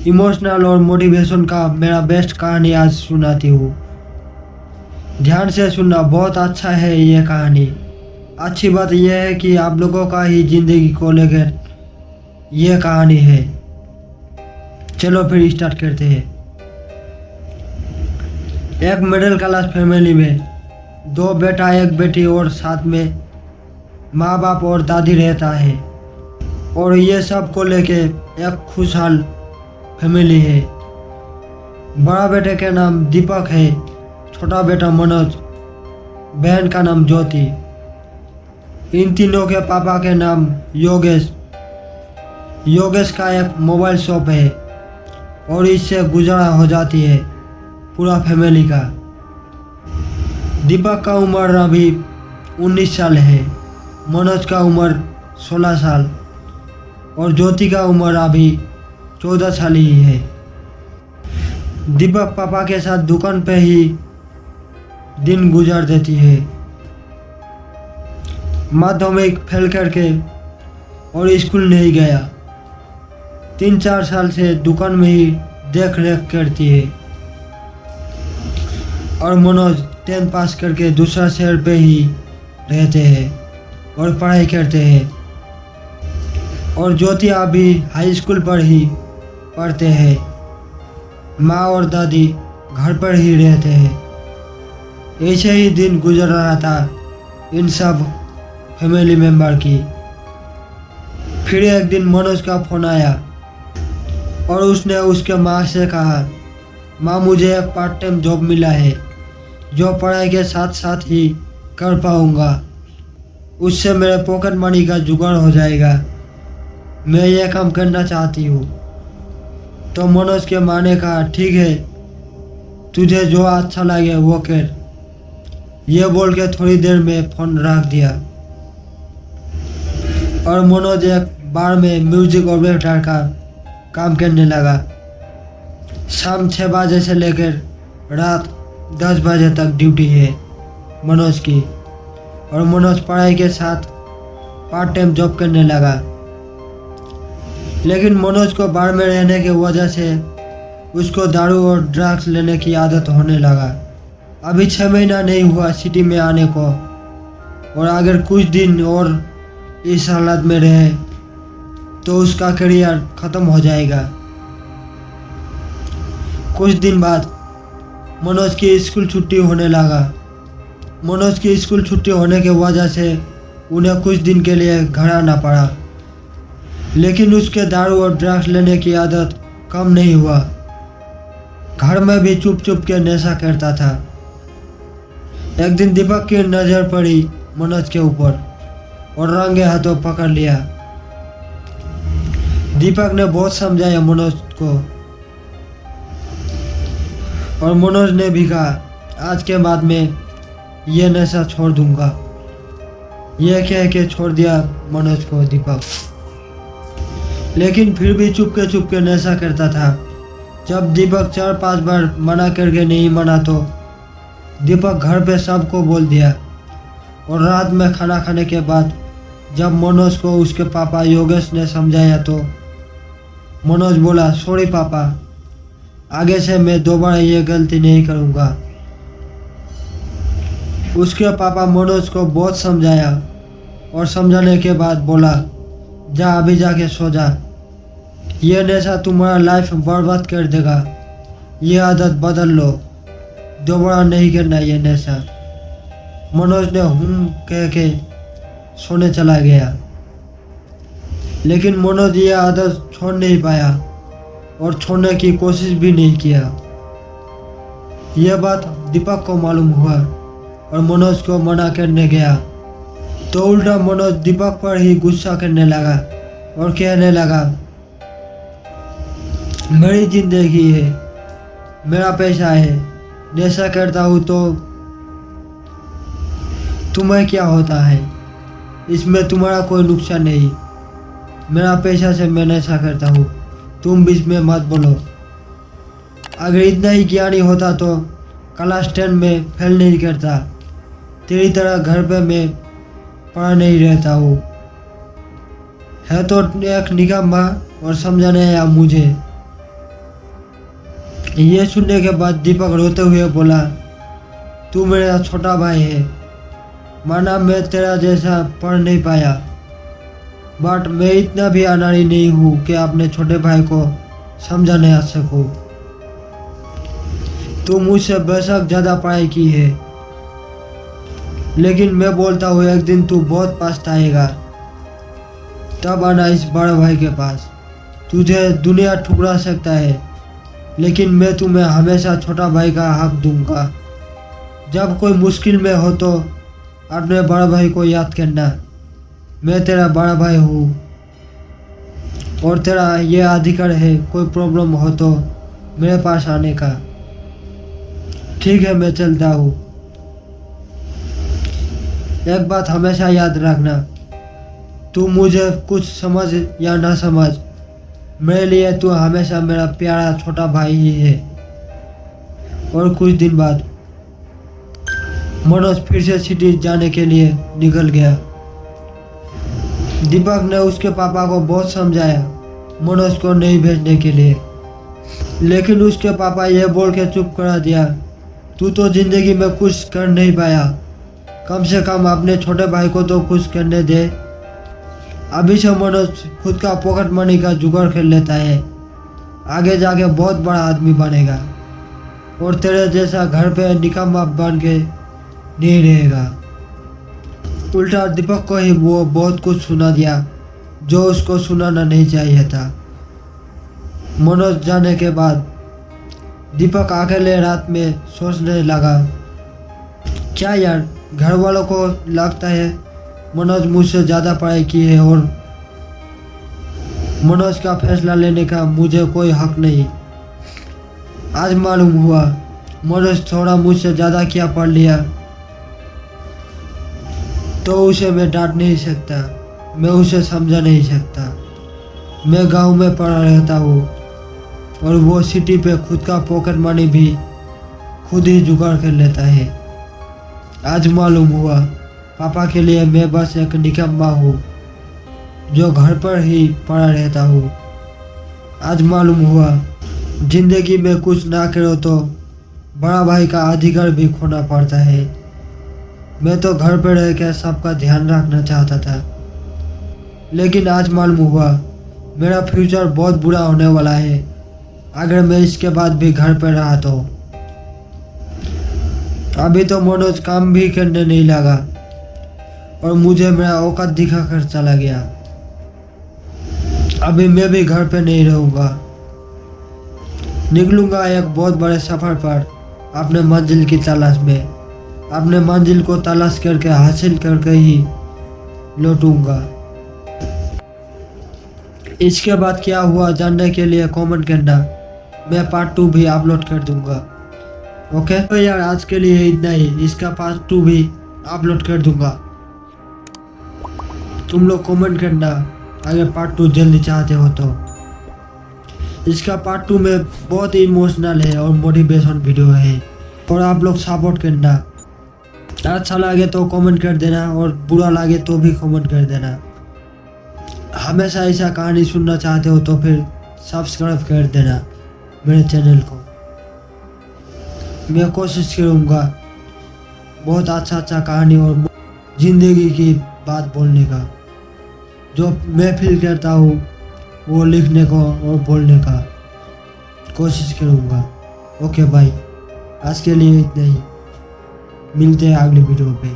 Emotional और motivation का मेरा बेस्ट कहानी आज सुनाती हूँ। ध्यान से सुनना, बहुत अच्छा है ये कहानी। अच्छी बात यह है कि आप लोगों का ही ज़िंदगी को लेकर ये कहानी है। चलो फिर स्टार्ट करते हैं। एक मिडिल क्लास फैमिली में 2 बेटा, 1 बेटी और साथ में माँ बाप और दादी रहता है। और ये सब को लेके एक खुशहाल फैमिली है। बड़ा बेटे का नाम दीपक है, छोटा बेटा मनोज, बहन का नाम ज्योति। इन तीनों के पापा के नाम योगेश। योगेश का एक मोबाइल शॉप है और इससे गुजारा हो जाती है पूरा फैमिली का। दीपक का उम्र अभी 19 साल है, मनोज का उम्र 16 साल और ज्योति का उम्र अभी 14 साल ही है। दीपक पापा के साथ दुकान पे ही दिन गुजार देती है। माध्यमिक फेल करके और स्कूल नहीं गया। 3-4 साल से दुकान में ही देख रेख करती है। और मनोज 10th पास करके दूसरा शहर पे ही रहते हैं और पढ़ाई करते हैं। और ज्योति अभी हाई स्कूल पर ही पढ़ते हैं। माँ और दादी घर पर ही रहते हैं। ऐसे ही दिन गुजर रहा था इन सब फैमिली मेम्बर की। फिर एक दिन मनोज का फ़ोन आया और उसने उसके माँ से कहा, माँ मुझे एक पार्ट टाइम जॉब मिला है जो पढ़ाई के साथ साथ ही कर पाऊँगा। उससे मेरे पॉकेट मनी का जुगाड़ हो जाएगा। मैं ये काम करना चाहती हूँ। तो मनोज के माँ ने कहा, ठीक है, तुझे जो अच्छा लगे वो कर। ये बोल के थोड़ी देर में फ़ोन रख दिया और मनोज एक बार में म्यूजिक ऑपरेटर का काम करने लगा। शाम 6 बजे से लेकर रात 10 बजे तक ड्यूटी है मनोज की। और मनोज पढ़ाई के साथ पार्ट टाइम जॉब करने लगा। लेकिन मनोज को बार में रहने की वजह से उसको दारू और ड्रग्स लेने की आदत होने लगा। अभी 6 महीना नहीं हुआ सिटी में आने को, और अगर कुछ दिन और इस हालत में रहे तो उसका करियर ख़त्म हो जाएगा। कुछ दिन बाद मनोज की स्कूल छुट्टी होने लगा। मनोज की स्कूल छुट्टी होने की वजह से उन्हें कुछ दिन के लिए घर आना पड़ा। लेकिन उसके दारू और ड्रग्स लेने की आदत कम नहीं हुआ। घर में भी चुप चुप के नशा करता था। एक दिन दीपक की नज़र पड़ी मनोज के ऊपर और रंगे हाथों पकड़ लिया। दीपक ने बहुत समझाया मनोज को और मनोज ने भी कहा, आज के बाद मैं ये नशा छोड़ दूंगा। यह कह के छोड़ दिया मनोज को दीपक। लेकिन फिर भी चुपके नशा करता था। जब दीपक 4-5 बार मना करके नहीं माना तो दीपक घर पे सबको बोल दिया। और रात में खाना खाने के बाद जब मनोज को उसके पापा योगेश ने समझाया तो मनोज बोला, सॉरी पापा, आगे से मैं दोबारा ये गलती नहीं करूँगा। उसके पापा मनोज को बहुत समझाया और समझाने के बाद बोला, जा अभी जाके सो जा। ये नशा तुम्हारा लाइफ बर्बाद कर देगा। ये आदत बदल लो, दोबारा नहीं करना ये नशा। मनोज ने कह के सोने चला गया। लेकिन मनोज ये आदत छोड़ नहीं पाया और छोड़ने की कोशिश भी नहीं किया। यह बात दीपक को मालूम हुआ और मनोज को मना करने गया तो उल्टा मनोज दीपक पर ही गुस्सा करने लगा और कहने लगा, मेरी जिंदगी है, मेरा पैसा है, नशा करता हूँ तो तुम्हें क्या होता है? इसमें तुम्हारा कोई नुकसान नहीं। मेरा पैसा से मैं नशा करता हूँ, तुम बीच में मत बोलो। अगर इतना ही ज्ञानी होता तो क्लास 10 में फेल नहीं करता। तेरी तरह घर पे मैं पढ़ा नहीं रहता हूँ। है तो एक निकम्मा और समझाने आया मुझे। ये सुनने के बाद दीपक रोते हुए बोला, तू मेरा छोटा भाई है, माना मैं तेरा जैसा पढ़ नहीं पाया, बट मैं इतना भी अनाड़ी नहीं हूँ कि अपने छोटे भाई को समझा नहीं आ सकूँ। तू मुझसे बेशक ज़्यादा पढ़ाई की है, लेकिन मैं बोलता हूँ एक दिन तू बहुत पछताएगा। तब आना इस बड़े भाई के पास। तुझे दुनिया ठुकरा सकता है, लेकिन मैं तुम्हें हमेशा छोटा भाई का हक दूंगा। जब कोई मुश्किल में हो तो अपने बड़े भाई को याद करना। मैं तेरा बड़ा भाई हूँ और तेरा ये अधिकार है कोई प्रॉब्लम हो तो मेरे पास आने का। ठीक है, मैं चलता हूँ। एक बात हमेशा याद रखना, तू मुझे कुछ समझ या ना समझ, मेरे लिए तू हमेशा मेरा प्यारा छोटा भाई ही है। और कुछ दिन बाद मनोज फिर से सिटी जाने के लिए निकल गया। दीपक ने उसके पापा को बहुत समझाया मनोज को नहीं भेजने के लिए, लेकिन उसके पापा ये बोल के चुप करा दिया, तू तो जिंदगी में कुछ कर नहीं पाया, कम से कम अपने छोटे भाई को तो कुछ करने दे। अभी से मनोज खुद का पॉकेट मनी का जुगाड़ कर लेता है, आगे जाके बहुत बड़ा आदमी बनेगा और तेरे जैसा घर पे निकम्मा बन के नहीं रहेगा। उल्टा दीपक को ही वो बहुत कुछ सुना दिया जो उसको सुनाना नहीं चाहिए था। मनोज जाने के बाद दीपक अकेले रात में सोचने लगा, क्या यार, घर वालों को लगता है मनोज मुझसे ज़्यादा पढ़ाई की है और मनोज का फैसला लेने का मुझे कोई हक नहीं। आज मालूम हुआ मनोज थोड़ा मुझसे ज़्यादा क्या पढ़ लिया, तो उसे मैं डांट नहीं सकता, मैं उसे समझा नहीं सकता। मैं गांव में पढ़ा रहता हूँ और वो सिटी पे खुद का पॉकेट मनी भी खुद ही जुगाड़ कर लेता है। आज मालूम हुआ पापा के लिए मैं बस एक निकम्मा हूँ जो घर पर ही पड़ा रहता हूँ। आज मालूम हुआ जिंदगी में कुछ ना करो तो बड़ा भाई का अधिकार भी खोना पड़ता है। मैं तो घर पर रह कर सबका ध्यान रखना चाहता था, लेकिन आज मालूम हुआ मेरा फ्यूचर बहुत बुरा होने वाला है अगर मैं इसके बाद भी घर पर रहा तो। अभी तो मनोज काम भी करने नहीं लगा और मुझे मेरा औकात दिखा कर चला गया। अभी मैं भी घर पे नहीं रहूँगा, निकलूँगा एक बहुत बड़े सफ़र पर अपने मंजिल की तलाश में। अपने मंजिल को तलाश करके हासिल करके ही लौटूंगा। इसके बाद क्या हुआ जानने के लिए कमेंट करना, मैं पार्ट 2 भी अपलोड कर दूंगा। ओके तो यार आज के लिए इतना ही, इसका पार्ट 2 भी अपलोड कर दूंगा। तुम लोग कमेंट करना अगर पार्ट 2 जल्दी चाहते हो तो। इसका पार्ट 2 में बहुत ही इमोशनल है और मोटिवेशन वीडियो है, और आप लोग सपोर्ट करना। अच्छा लगे तो कमेंट कर देना और बुरा लगे तो भी कमेंट कर देना। हमेशा ऐसा कहानी सुनना चाहते हो तो फिर सब्सक्राइब कर देना मेरे चैनल को। मैं कोशिश करूँगा बहुत अच्छा कहानी और ज़िंदगी की बात बोलने का, जो मैं फील करता हूँ वो लिखने को और बोलने का कोशिश करूँगा। ओके भाई, आज के लिए इतना ही, मिलते हैं अगली वीडियो पे।